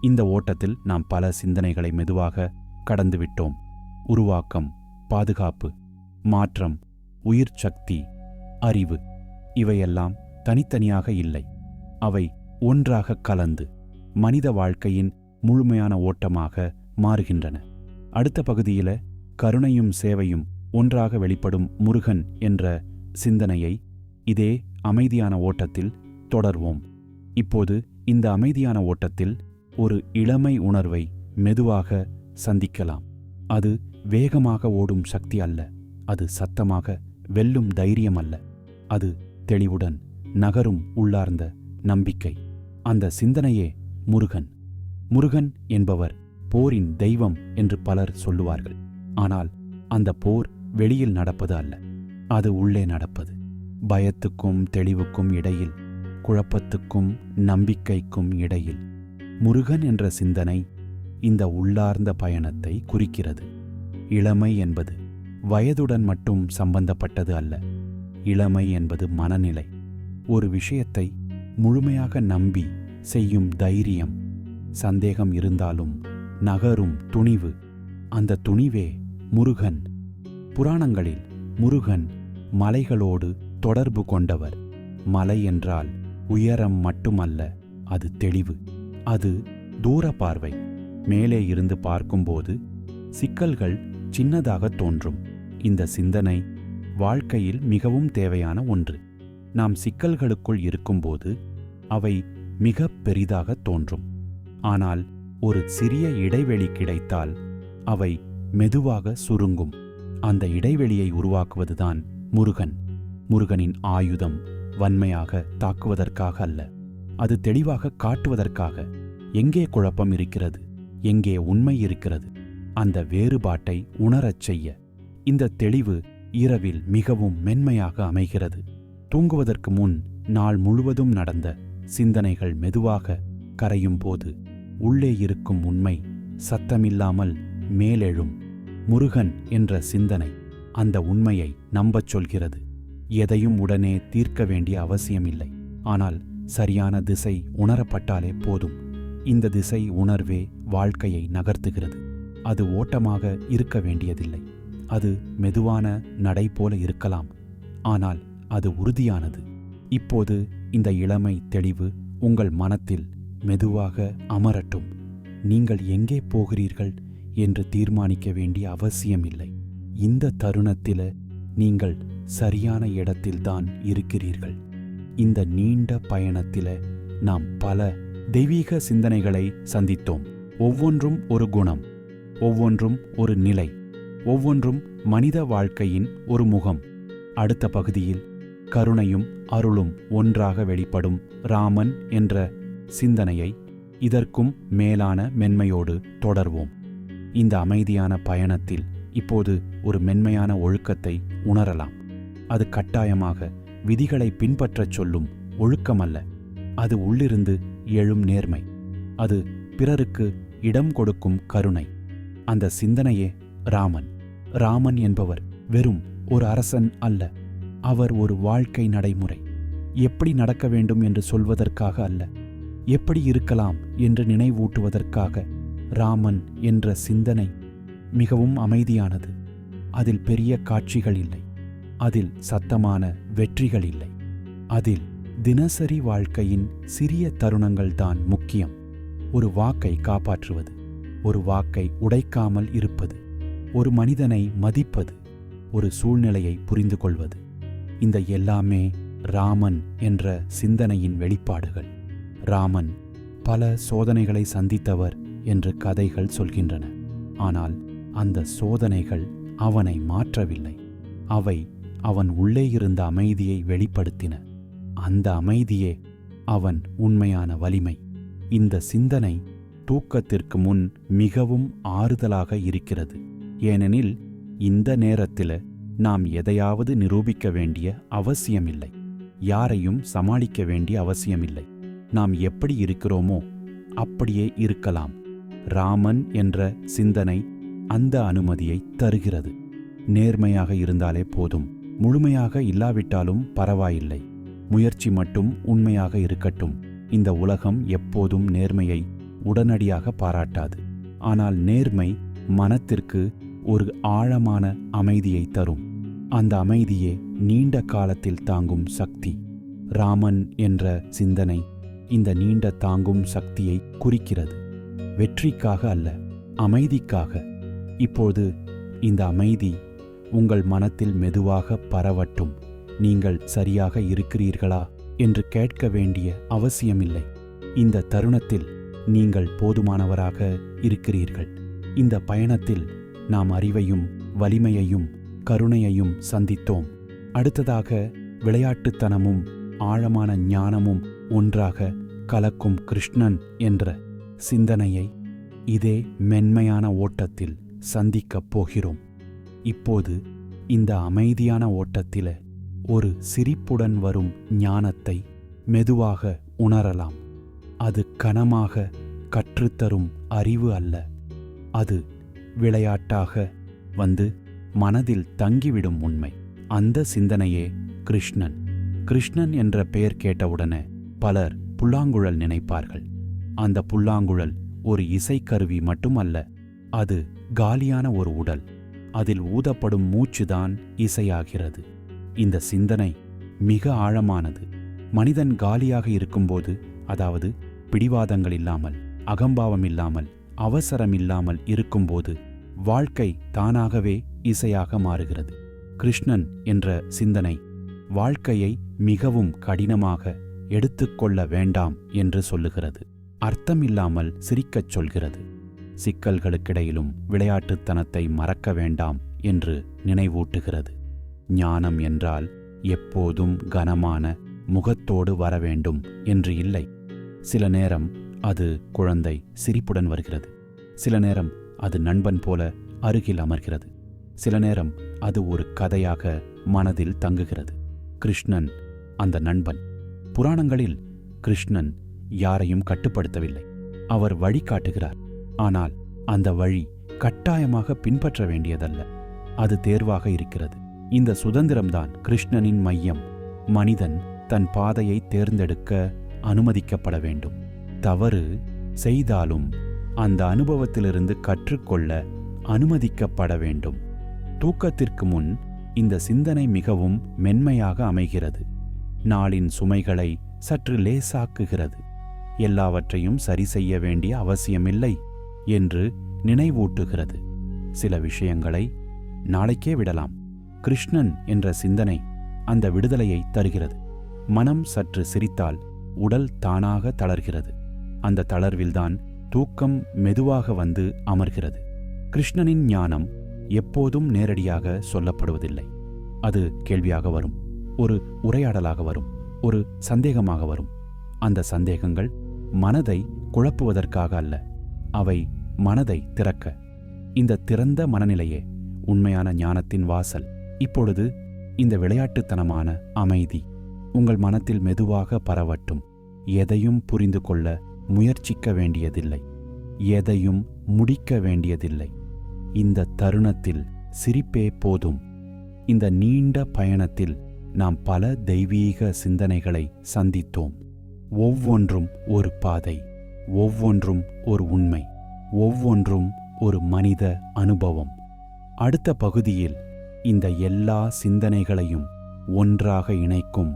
இந்த ஓட்டத்தில் நாம் பல சிந்தனைகளை மெதுவாக கடந்துவிட்டோம். உருவாக்கம், பாதுகாப்பு, மாற்றம், உயிர் சக்தி, அறிவு, இவையெல்லாம் தனித்தனியாக இல்லை, அவை ஒன்றாக கலந்து மனித வாழ்க்கையின் முழுமையான ஓட்டமாக மாறுகின்றன. அடுத்த பகுதியில கருணையும் சேவையும் ஒன்றாக வெளிப்படும் முருகன் என்ற சிந்தனையை இதே அமைதியான ஓட்டத்தில் தொடர்வோம். இப்போது இந்த அமைதியான ஓட்டத்தில் ஒரு இளமை உணர்வை மெதுவாக சந்திக்கலாம். அது வேகமாக ஓடும் சக்தி அல்ல, அது சத்தமாக வெல்லும் தைரியம் அல்ல, அது தெளிவுடன் நகரும் உள்ளார்ந்த நம்பிக்கை. அந்த சிந்தனையே முருகன். முருகன் என்பவர் போரின் தெய்வம் என்று பலர் சொல்லுவார்கள். ஆனால் அந்த போர் வெளியில் நடப்பது அல்ல, அது உள்ளே நடப்பது. பயத்துக்கும் தெளிவுக்கும் இடையில், குழப்பத்துக்கும் நம்பிக்கைக்கும் இடையில். முருகன் என்ற சிந்தனை இந்த உள்ளார்ந்த பயணத்தை குறிக்கிறது. இளமை என்பது வயதுடன் மட்டும் சம்பந்தப்பட்டது அல்ல, இளமை என்பது மனநிலை. ஒரு விஷயத்தை முழுமையாக நம்பி செய்யும் தைரியம், சந்தேகம் இருந்தாலும் நகரும் துணிவு, அந்த துணிவே முருகன். புராணங்களில் முருகன் மலைகளோடு தொடர்பு கொண்டவர். மலை என்றால் உயரம் மட்டுமல்ல, அது தெளிவு, அது தூர பார்வை. மேலே இருந்து பார்க்கும்போது சிக்கல்கள் சின்னதாக தோன்றும். இந்த சிந்தனை வாழ்க்கையில் மிகவும் தேவையான ஒன்று. நாம் சிக்கல்களுக்குள் இருக்கும்போது அவை மிக பெரிதாக தோன்றும். ஆனால் ஒரு சிறிய இடைவெளி கிடைத்தால் அவை மெதுவாக சுருங்கும். அந்த இடைவெளியை உருவாக்குவதுதான் முருகன். முருகனின் ஆயுதம் வன்மையாக தாக்குவதற்காக அல்ல, அது தெளிவாக காட்டுவதற்காக. எங்கே குழப்பம் இருக்கிறது, எங்கே உண்மை இருக்கிறது, அந்த வேறுபாட்டை உணரச் செய்ய. இந்த தெளிவு இரவில் மிகவும் மென்மையாக அமைகிறது. தூங்குவதற்கு முன் நாள் முழுவதும் நடந்த சிந்தனைகள் மெதுவாக கரையும் போது உள்ளே இருக்கும் உண்மை சத்தமில்லாமல் மேலெழும். முருகன் என்ற சிந்தனை அந்த உண்மையை நம்பச் சொல்கிறது. எதையும் உடனே தீர்க்க வேண்டிய அவசியமில்லை, ஆனால் சரியான திசை உணரப்பட்டாலே போதும். இந்த திசை உணர்வே வாழ்க்கையை நகர்த்துகிறது. அது ஓட்டமாக இருக்க வேண்டியதில்லை, அது மெதுவான நடை போல இருக்கலாம், ஆனால் அது உறுதியானது. இப்போது இந்த இளமை தெளிவு உங்கள் மனத்தில் மெதுவாக அமரட்டும். நீங்கள் எங்கே போகிறீர்கள் என்று தீர்மானிக்க வேண்டிய அவசியமில்லை. இந்த தருணத்தில நீங்கள் சரியான இடத்தில்தான் இருக்கிறீர்கள். இந்த நீண்ட பயணத்தில நாம் பல தெய்வீக சிந்தனைகளை சந்தித்தோம். ஒவ்வொன்றும் ஒரு குணம், ஒவ்வொன்றும் ஒரு நிலை, ஒவ்வொன்றும் மனித வாழ்க்கையின் ஒரு முகம். அடுத்த பகுதியில் கருணையும் அருளும் ஒன்றாக வெளிப்படும் ராமன் என்ற சிந்தனையை இதற்கும் மேலான மென்மையோடு தொடர்வோம். இந்த அமைதியான பயணத்தில் இப்போது ஒரு மென்மையான ஒழுக்கத்தை உணரலாம். அது கட்டாயமாக விதிகளை பின்பற்றச் சொல்லும் ஒழுக்கமல்ல, அது உள்ளிருந்து எழும் நேர்மை, அது பிறருக்கு இடம் கொடுக்கும் கருணை. அந்த சிந்தனையே ராமன். ராமன் என்பவர் வெறும் ஒரு அரசன் அல்ல, அவர் ஒரு வாழ்க்கை நடைமுறை. எப்படி நடக்க வேண்டும் என்று சொல்வதற்காக அல்ல, எப்படி இருக்கலாம் என்று நினைவூட்டுவதற்காக. ராமன் என்ற சிந்தனை மிகவும் அமைதியானது. அதில் பெரிய காட்சிகள் இல்லை, அதில் சத்தமான வெற்றிகள் இல்லை, அதில் தினசரி வாழ்க்கையின் சிறிய தருணங்கள்தான் முக்கியம். ஒரு வாக்கை காப்பாற்றுவது, ஒரு வாக்கை உடைக்காமல் இருப்பது, ஒரு மனிதனை மதிப்பது, ஒரு சூழ்நிலையை புரிந்து கொள்வது. இந்த எல்லாமே ராமன் என்ற சிந்தனையின் வெளிப்பாடுகள். ராமன் பல சோதனைகளை சந்தித்தவர் என்று கதைகள் சொல்கின்றன. ஆனால் அந்த சோதனைகள் அவனை மாற்றவில்லை. அவை அவன் உள்ளே இருந்த அமைதியை வெளிப்படுத்தின. அந்த அமைதியே அவன் உண்மையான வலிமை. இந்த சிந்தனை தூக்கத்திற்கு முன் மிகவும் ஆறுதலாக இருக்கிறது. ஏனெனில் இந்த நேரத்தில் நாம் எதையாவது நிரூபிக்க வேண்டிய அவசியமில்லை. யாரையும் சமாளிக்க வேண்டிய அவசியமில்லை. நாம் எப்படி இருக்கிறோமோ அப்படியே இருக்கலாம். ராமன் என்ற சிந்தனை அந்த அனுமதியை தருகிறது. நேர்மையாக இருந்தாலே போதும். முழுமையாக இல்லாவிட்டாலும் பரவாயில்லை. முயற்சி மட்டும் உண்மையாக இருக்கட்டும். இந்த உலகம் எப்போதும் நேர்மையை உடனடியாக பாராட்டாது. ஆனால் நேர்மை மனத்திற்கு ஒரு ஆழமான அமைதியை தரும். அந்த அமைதியே நீண்ட காலத்தில் தாங்கும் சக்தி. ராமன் என்ற சிந்தனை இந்த நீண்ட தாங்கும் சக்தியை குறிக்கிறது. வெற்றிக்காக அல்ல, அமைதிக்காக. இப்போது இந்த அமைதி உங்கள் மனத்தில் மெதுவாக பரவட்டும். நீங்கள் சரியாக இருக்கிறீர்களா என்று கேட்க வேண்டிய அவசியமில்லை. இந்த தருணத்தில் நீங்கள் போதுமானவராக இருக்கிறீர்கள். இந்த பயணத்தில் நாம் அறிவையும் வலிமையையும் கருணையையும் சந்தித்தோம். அடுத்ததாக விளையாட்டுத்தனமும் ஆழமான ஞானமும் ஒன்றாக கலக்கும் கிருஷ்ணன் என்ற சிந்தனையை இதே மென்மையான ஓட்டத்தில் சந்திக்கப் போகிறோம். இப்போது இந்த அமைதியான ஓட்டத்தில ஒரு சிரிப்புடன் வரும் ஞானத்தை மெதுவாக உணரலாம். அது கனமாக கற்றுத்தரும் அறிவு அல்ல. அது விளையாட்டாக வந்து மனதில் தங்கிவிடும் உண்மை. அந்த சிந்தனையே கிருஷ்ணன். கிருஷ்ணன் என்ற பெயர் கேட்டவுடனே பலர் புல்லாங்குழல் நினைப்பார்கள். அந்த புல்லாங்குழல் ஒரு இசைக்கருவி மட்டுமல்ல. அது காலியான ஒரு உடல். அதில் ஊதப்படும் மூச்சுதான் இசையாகிறது. இந்த சிந்தனை மிக ஆழமானது. மனிதன் காலியாக இருக்கும்போது, அதாவது பிடிவாதங்கள் இல்லாமல், அகம்பாவம் இல்லாமல், அவசரம் இல்லாமல் இருக்கும்போது வாழ்க்கை தானாகவே இசையாக மாறுகிறது. கிருஷ்ணன் என்ற சிந்தனை வாழ்க்கையை மிகவும் கடினமாக எடுத்துக்கொள்ள வேண்டாம் என்று சொல்லுகிறது. அர்த்தமில்லாமல் சிரிக்கச் சொல்கிறது. சிக்கல்களுக்கிடையிலும் விளையாட்டுத்தனத்தை மறக்க வேண்டாம் என்று நினைவூட்டுகிறது. ஞானம் என்றால் எப்போதும் கனமான முகத்தோடு வர வேண்டும் என்று இல்லை. சில நேரம் அது குழந்தை சிரிப்புடன் வருகிறது. சில நேரம் அது நண்பன் போல அருகில் அமர்கிறது. சில நேரம் அது ஒரு கதையாக மனதில் தங்குகிறது. கிருஷ்ணன் அந்த நண்பன். புராணங்களில் கிருஷ்ணன் யாரையும் கட்டுப்படுத்தவில்லை. அவர் வழி காட்டுகிறார். ஆனால் அந்த வழி கட்டாயமாக பின்பற்ற வேண்டியதல்ல. அது தேர்வாக இருக்கிறது. இந்த சுதந்திரம்தான் கிருஷ்ணனின் மையம். மனிதன் தன் பாதையை தேர்ந்தெடுக்க அனுமதிக்கப்பட வேண்டும். தவறு செய்தாலும் அந்த அனுபவத்திலிருந்து கற்றுக்கொள்ள அனுமதிக்கப்பட வேண்டும். தூக்கத்திற்கு முன் இந்த சிந்தனை மிகவும் மென்மையாக அமைகிறது. நாளின் சுமைகளை சற்று லேசாக்குகிறது. எல்லாவற்றையும் சரி செய்ய வேண்டிய அவசியமில்லை என்று நினைவூட்டுகிறது. சில விஷயங்களை நாளைக்கே விடலாம். கிருஷ்ணன் என்ற சிந்தனை அந்த விடுதலையை தருகிறது. மனம் சற்று சிரித்தால் உடல் தானாக தளர்கிறது. அந்த தளர்வில்தான் தூக்கம் மெதுவாக வந்து அமர்கிறது. கிருஷ்ணனின் ஞானம் எப்போதும் நேரடியாக சொல்லப்படுவதில்லை. அது கேள்வியாக வரும், ஒரு உரையாடலாக வரும், ஒரு சந்தேகமாக வரும். அந்த சந்தேகங்கள் மனதை குழப்புவதற்காக அல்ல, அவை மனதை திறக்க. இந்த திறந்த மனநிலையே உண்மையான ஞானத்தின் வாசல். இப்பொழுது இந்த விளையாட்டுத்தனமான அமைதி உங்கள் மனத்தில் மெதுவாக பரவட்டும். எதையும் புரிந்து கொள்ள முயற்சிக்க வேண்டியதில்லை. எதையும் முடிக்க வேண்டியதில்லை. இந்த தருணத்தில் சிரிப்பே போதும். இந்த நீண்ட பயணத்தில் நாம் பல தெய்வீக சிந்தனைகளை சந்தித்தோம். ஒவ்வொன்றும் ஒரு பாதை, ஒவ்வொன்றும் ஒரு உண்மை, ஒவ்வொன்றும் ஒரு மனித அனுபவம். அடுத்த பகுதியில் இந்த எல்லா சிந்தனைகளையும் ஒன்றாக இணைக்கும்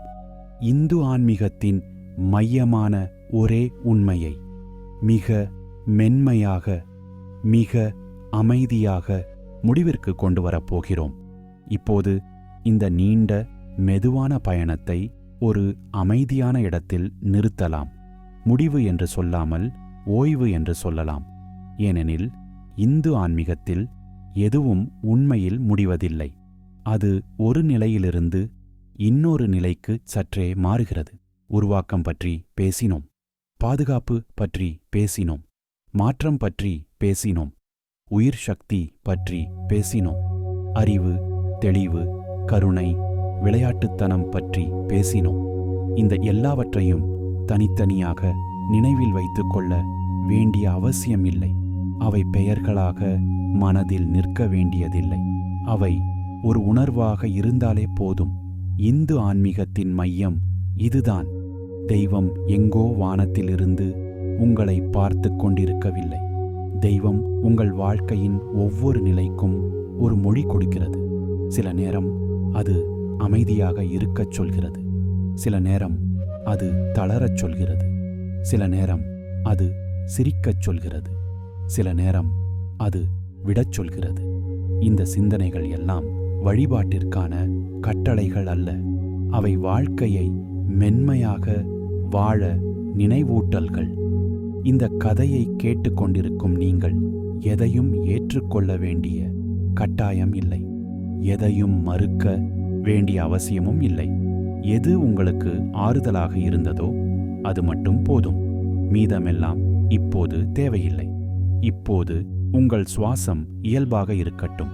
இந்து ஆன்மீகத்தின் மையமான ஒரே உண்மையை மிக மென்மையாக, மிக அமைதியாக முடிவிற்கு கொண்டு வரப்போகிறோம். இப்போது இந்த நீண்ட மெதுவான பயணத்தை ஒரு அமைதியான இடத்தில் நிறுத்தலாம். முடிவு என்று சொல்லாமல் ஓய்வு என்று சொல்லலாம். ஏனெனில் இந்து ஆன்மீகத்தில் எதுவும் உண்மையில் முடிவதில்லை. அது ஒரு நிலையிலிருந்து இன்னொரு நிலைக்கு சற்றே மாறுகிறது. உருவாக்கம் பற்றி பேசினோம், பாதுகாப்பு பற்றி பேசினோம், மாற்றம் பற்றி பேசினோம், உயிர் சக்தி பற்றி பேசினோம், அறிவு, தெளிவு, கருணை, விளையாட்டுத்தனம் பற்றி பேசினோம். இந்த எல்லாவற்றையும் தனித்தனியாக நினைவில் வைத்துக் கொள்ள வேண்டிய அவசியம் இல்லை. அவை பெயர்களாக மனதில் நிற்க வேண்டியதில்லை. அவை ஒரு உணர்வாக இருந்தாலே போதும். இந்து ஆன்மீகத்தின் மையம் இதுதான். தெய்வம் எங்கோ வானத்திலிருந்து உங்களை பார்த்து கொண்டிருக்கவில்லை. தெய்வம் உங்கள் வாழ்க்கையின் ஒவ்வொரு நிலைக்கும் ஒரு மொழி கொடுக்கிறது. சில நேரம் அது அமைதியாக இருக்கச் சொல்கிறது. சில நேரம் அது தளரச் சொல்கிறது. சில நேரம் அது சிரிக்கச் சொல்கிறது. சில நேரம் அது விடச் சொல்கிறது. இந்த சிந்தனைகள் எல்லாம் வழிபாட்டிற்கான கட்டளைகள் அல்ல. அவை வாழ்க்கையை மென்மையாக வாழ நினைவூட்டல்கள். இந்த கதையை கேட்டுக்கொண்டிருக்கும் நீங்கள் எதையும் ஏற்றுக்கொள்ள வேண்டிய கட்டாயம் இல்லை. எதையும் மறுக்க வேண்டிய அவசியமும் இல்லை. எது உங்களுக்கு ஆறுதலாக இருந்ததோ அது மட்டும் போதும். மீதமெல்லாம் இப்போது தேவையில்லை. இப்போது உங்கள் சுவாசம் இயல்பாக இருக்கட்டும்.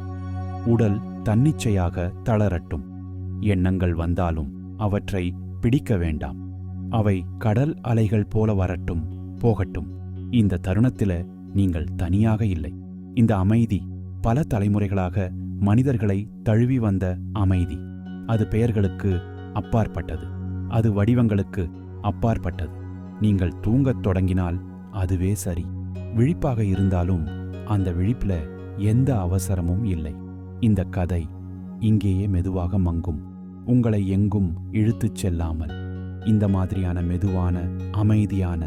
உடல் தன்னிச்சையாக தளரட்டும். எண்ணங்கள் வந்தாலும் அவற்றை பிடிக்க வேண்டாம். அவை கடல் அலைகள் போல வரட்டும், போகட்டும். இந்த தருணத்தில நீங்கள் தனியாக இல்லை. இந்த அமைதி பல தலைமுறைகளாக மனிதர்களை தழுவி வந்த அமைதி. அது பெயர்களுக்கு அப்பாற்பட்டது. அது வடிவங்களுக்கு அப்பாற்பட்டது. நீங்கள் தூங்கத் தொடங்கினால் அதுவே சரி. விழிப்பாக இருந்தாலும் அந்த விழிப்புல எந்த அவசரமும் இல்லை. இந்த கதை இங்கேயே மெதுவாக மங்கும், உங்களை எங்கும் இழுத்துச் செல்லாமல். இந்த மாதிரியான மெதுவான அமைதியான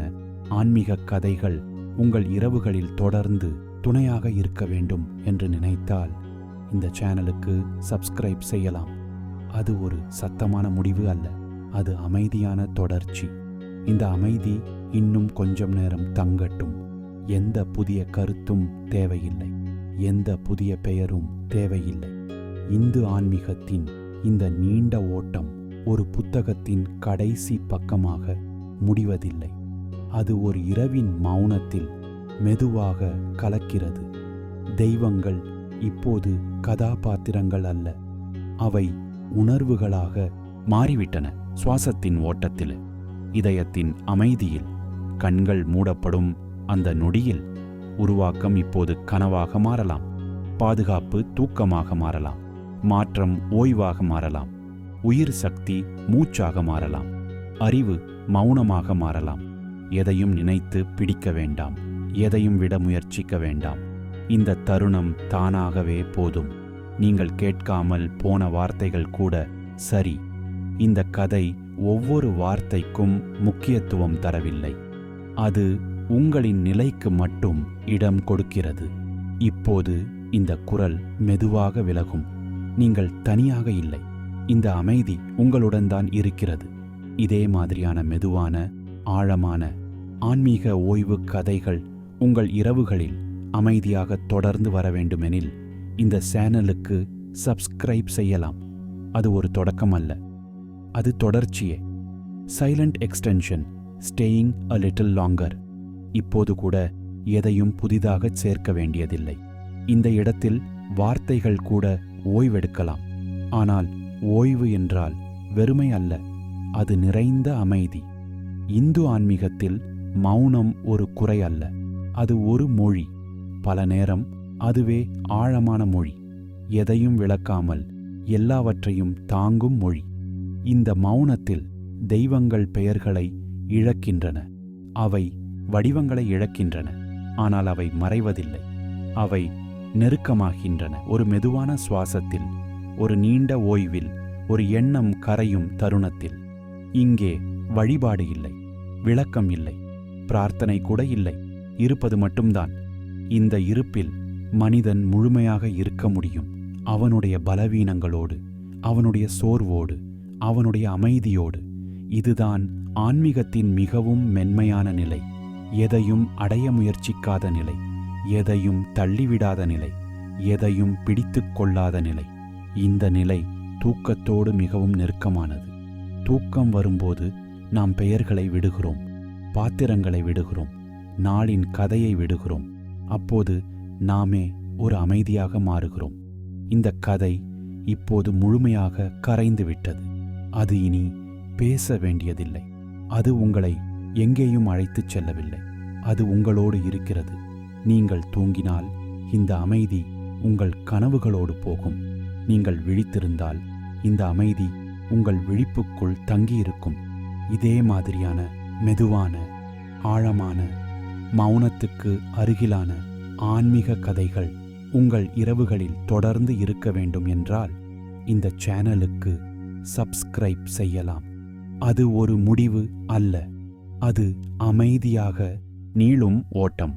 ஆன்மீக கதைகள் உங்கள் இரவுகளில் தொடர்ந்து துணையாக இருக்க வேண்டும் என்று நினைத்தால் இந்த சேனலுக்கு சப்ஸ்கிரைப் செய்யலாம். அது ஒரு சத்தமான முடிவு அல்ல, அது அமைதியான தொடர்ச்சி. இந்த அமைதி இன்னும் கொஞ்சம் நேரம் தங்கட்டும். எந்த புதிய கருத்தும் தேவையில்லை, எந்த புதிய பெயரும் தேவையில்லை. இந்து ஆன்மீகத்தின் இந்த நீண்ட ஓட்டம் ஒரு புத்தகத்தின் கடைசி பக்கமாக முடிவதில்லை. அது ஒரு இரவின் மௌனத்தில் மெதுவாக கலக்கிறது. தெய்வங்கள் இப்போது கதாபாத்திரங்கள் அல்ல, அவை உணர்வுகளாக மாறிவிட்டன. சுவாசத்தின் ஓட்டத்தில், இதயத்தின் அமைதியில், கண்கள் மூடப்படும் அந்த நொடியில் உருவாக்கம் இப்போது கனவாக மாறலாம். பாதுகாப்பு தூக்கமாக மாறலாம். மாற்றம் ஓய்வாக மாறலாம். உயிர் சக்தி மூச்சாக மாறலாம். அறிவு மௌனமாக மாறலாம். எதையும் நினைத்து பிடிக்க வேண்டாம். எதையும் விட முயற்சிக்க வேண்டாம். இந்த தருணம் தானாகவே போதும். நீங்கள் கேட்காமல் போன வார்த்தைகள் கூட சரி. இந்த கதை ஒவ்வொரு வார்த்தைக்கும் முக்கியத்துவம் தரவில்லை. அது உங்களின் நிலைக்கு மட்டும் இடம் கொடுக்கிறது. இப்போது இந்த குரல் மெதுவாக விலகும். நீங்கள் தனியாக இல்லை. இந்த அமைதி உங்களுடன் தான் இருக்கிறது. இதே மாதிரியான மெதுவான ஆழமான ஆன்மீக ஓய்வு கதைகள் உங்கள் இரவுகளில் அமைதியாக தொடர்ந்து வர வேண்டுமெனில் இந்த சேனலுக்கு சப்ஸ்கிரைப் செய்யலாம். அது ஒரு தொடக்கம் அல்ல, அது தொடர்ச்சியே. Silent extension, staying a little longer. இப்போது கூட எதையும் புதிதாக சேர்க்க வேண்டியதில்லை. இந்த இடத்தில் வார்த்தைகள் கூட ஓய்வெடுக்கலாம். ஆனால் ஓய்வு என்றால் வெறுமை அல்ல, அது நிறைந்த அமைதி. இந்து ஆன்மீகத்தில் மௌனம் ஒரு குறை அல்ல, அது ஒரு மொழி. பல நேரம் அதுவே ஆழமான மொழி. எதையும் விளக்காமல் எல்லாவற்றையும் தாங்கும் மொழி. இந்த மௌனத்தில் தெய்வங்கள் பெயர்களை இழக்கின்றன. அவை வடிவங்களை இழக்கின்றன. ஆனால் அவை மறைவதில்லை. அவை நெருக்கமாகின்றன. ஒரு மெதுவான சுவாசத்தில், ஒரு நீண்ட ஓய்வில், ஒரு எண்ணம் கரையும் தருணத்தில். இங்கே வழிபாடு இல்லை, விளக்கம் இல்லை, பிரார்த்தனை கூட இல்லை. இருப்பது மட்டும்தான். இந்த இருப்பில் மனிதன் முழுமையாக இருக்க முடியும். அவனுடைய பலவீனங்களோடு, அவனுடைய சோர்வோடு, அவனுடைய அமைதியோடு. இதுதான் ஆன்மீகத்தின் மிகவும் மென்மையான நிலை. எதையும் அடைய முயற்சிக்காத நிலை, எதையும் தள்ளிவிடாத நிலை, எதையும் பிடித்து கொள்ளாத நிலை. இந்த நிலை தூக்கத்தோடு மிகவும் நெருக்கமானது. தூக்கம் வரும்போது நாம் பெயர்களை விடுகிறோம், பாத்திரங்களை விடுகிறோம், நாளின் கதையை விடுகிறோம். அப்போது நாமே ஒரு அமைதியாக மாறுகிறோம். இந்த கதை இப்போது முழுமையாக கரைந்து விட்டது. அது இனி பேச வேண்டியதில்லை. அது உங்களை எங்கேயும் அழைத்துச் செல்லவில்லை. அது உங்களோடு இருக்கிறது. நீங்கள் தூங்கினால் இந்த அமைதி உங்கள் கனவுகளோடு போகும். நீங்கள் விழித்திருந்தால் இந்த அமைதி உங்கள் விழிப்புக்குள் தங்கியிருக்கும். இதே மாதிரியான மெதுவான, ஆழமான, மௌனத்துக்கு அருகிலான ஆன்மீக கதைகள் உங்கள் இரவுகளில் தொடர்ந்து இருக்க வேண்டும் என்றால் இந்த சேனலுக்கு சப்ஸ்கிரைப் செய்யலாம். அது ஒரு முடிவு அல்ல, அது அமைதியாக நீளும் ஓட்டம்.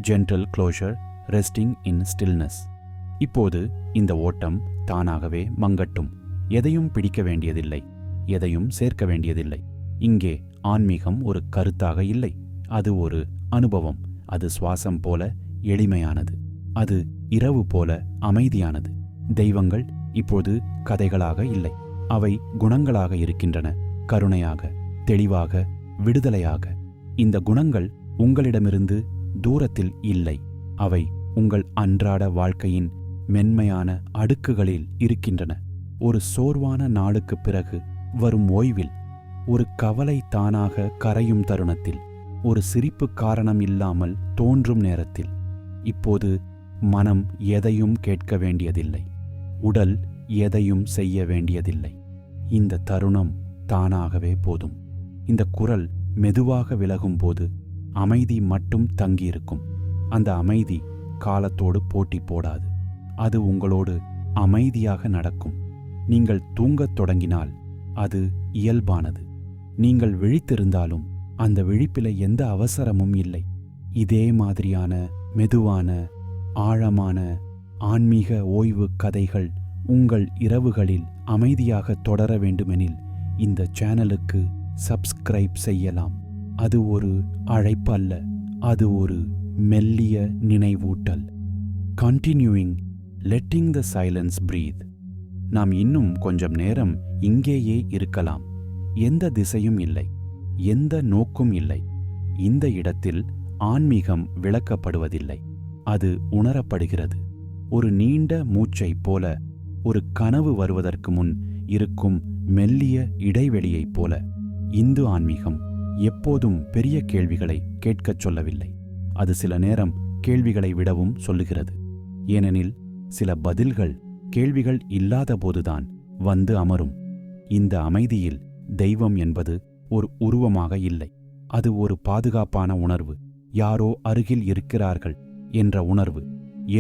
ஜென்டல் க்ளோஷர், ரெஸ்டிங் இன் ஸ்டில்னஸ். இப்போது இந்த ஓட்டம் தானாகவே மங்கட்டும். எதையும் பிடிக்க வேண்டியதில்லை, எதையும் சேர்க்க வேண்டியதில்லை. இங்கே ஆன்மீகம் ஒரு கருத்தாக இல்லை, அது ஒரு அனுபவம். அது சுவாசம் போல எளிமையானது, அது இரவு போல அமைதியானது. தெய்வங்கள் இப்போது கதைகளாக இல்லை, அவை குணங்களாக இருக்கின்றன. கருணையாக, தெளிவாக, விடுதலையாக. இந்த குணங்கள் உங்களிடமிருந்து தூரத்தில் இல்லை, அவை உங்கள் அன்றாட வாழ்க்கையின் மென்மையான அடுக்குகளில் இருக்கின்றன. ஒரு சோர்வான நாளுக்குப் பிறகு வரும் ஓய்வில், ஒரு கவலை தானாக கரையும் தருணத்தில், ஒரு சிரிப்பு காரணம் இல்லாமல் தோன்றும் நேரத்தில். இப்போது மனம் எதையும் கேட்க வேண்டியதில்லை, உடல் எதையும் செய்ய வேண்டியதில்லை. இந்த தருணம் தானாகவே போதும். இந்த குரல் மெதுவாக விலகும்போது அமைதி மட்டும் தங்கியிருக்கும். அந்த அமைதி காலத்தோடு போட்டி போடாது, அது உங்களோடு அமைதியாக நடக்கும். நீங்கள் தூங்கத் தொடங்கினால் அது இயல்பானது. நீங்கள் விழித்திருந்தாலும் அந்த விழிப்பில எந்த அவசரமும் இல்லை. இதே மாதிரியான மெதுவான, ஆழமான ஆன்மீக ஓய்வு கதைகள் உங்கள் இரவுகளில் அமைதியாக தொடர வேண்டுமெனில் இந்த சேனலுக்கு சப்ஸ்கிரைப் செய்யலாம். அது ஒரு அழைப்பு அல்ல, அது ஒரு மெல்லிய நினைவூட்டல். Continuing, letting the silence breathe. நாம் இன்னும் கொஞ்சம் நேரம் இங்கேயே இருக்கலாம். எந்த திசையும் இல்லை, எந்த நோக்கும் இல்லை. இந்த இடத்தில் ஆன்மீகம் விளக்கப்படுவதில்லை, அது உணரப்படுகிறது. ஒரு நீண்ட மூச்சைப் போல, ஒரு கனவு வருவதற்கு முன் இருக்கும் மெல்லிய இடைவெளியைப் போல. இந்து ஆன்மீகம் எப்போதும் பெரிய கேள்விகளை கேட்கச் சொல்லவில்லை, அது சில நேரம் கேள்விகளை விடவும் சொல்லுகிறது. ஏனெனில் சில பதில்கள் கேள்விகள் இல்லாத போதுதான் வந்து அமரும். இந்த அமைதியில் தெய்வம் என்பது ஒரு உருவமாக இல்லை, அது ஒரு பாதுகாப்பான உணர்வு. யாரோ அருகில் இருக்கிறார்கள் என்ற உணர்வு,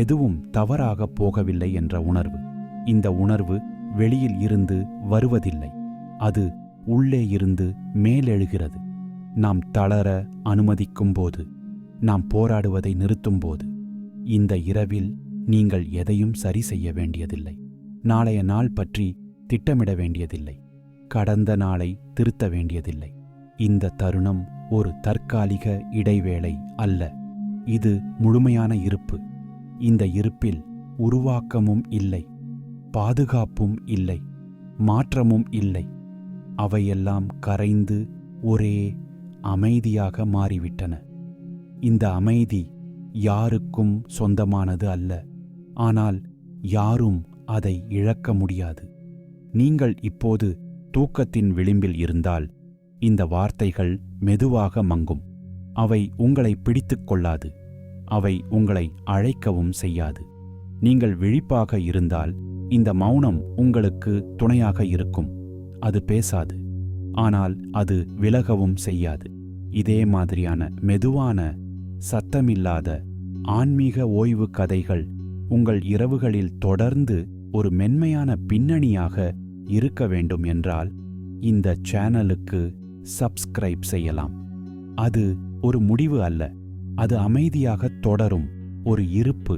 எதுவும் தவறாக போகவில்லை என்ற உணர்வு. இந்த உணர்வு வெளியில் இருந்து வருவதில்லை, அது உள்ளே இருந்து மேலெழுகிறது. நாம் தளர அனுமதிக்கும்போது, நாம் போராடுவதை நிறுத்தும்போது. இந்த இரவில் நீங்கள் எதையும் சரி செய்ய வேண்டியதில்லை, நாளைய நாள் பற்றி திட்டமிட வேண்டியதில்லை, கடந்த நாளை திருத்த வேண்டியதில்லை. இந்த தருணம் ஒரு தற்காலிக இடைவேளை அல்ல, இது முழுமையான இருப்பு. இந்த இருப்பில் உருவாக்கமும் இல்லை, பாதுகாப்பும் இல்லை, மாற்றமும் இல்லை. அவையெல்லாம் கரைந்து ஒரே அமைதியாக மாறிவிட்டன. இந்த அமைதி யாருக்கும் சொந்தமானது அல்ல, ஆனால் யாரும் அதை இழக்க முடியாது. நீங்கள் இப்போது தூக்கத்தின் விளிம்பில் இருந்தால் இந்த வார்த்தைகள் மெதுவாக மங்கும். அவை உங்களை பிடித்துக் கொள்ளாது, அவை உங்களை அழைக்கவும் செய்யாது. நீங்கள் விழிப்பாக இருந்தால் இந்த மௌனம் உங்களுக்கு துணையாக இருக்கும். அது பேசாது, ஆனால் அது விலகவும் செய்யாது. இதே மாதிரியான மெதுவான, சத்தமில்லாத ஆன்மீக ஓய்வு கதைகள் உங்கள் இரவுகளில் தொடர்ந்து ஒரு மென்மையான பின்னணியாக இருக்க வேண்டும் என்றால் இந்த சேனலுக்கு சப்ஸ்கிரைப் செய்யலாம். அது ஒரு முடிவு அல்ல, அது அமைதியாக தொடரும் ஒரு இருப்பு.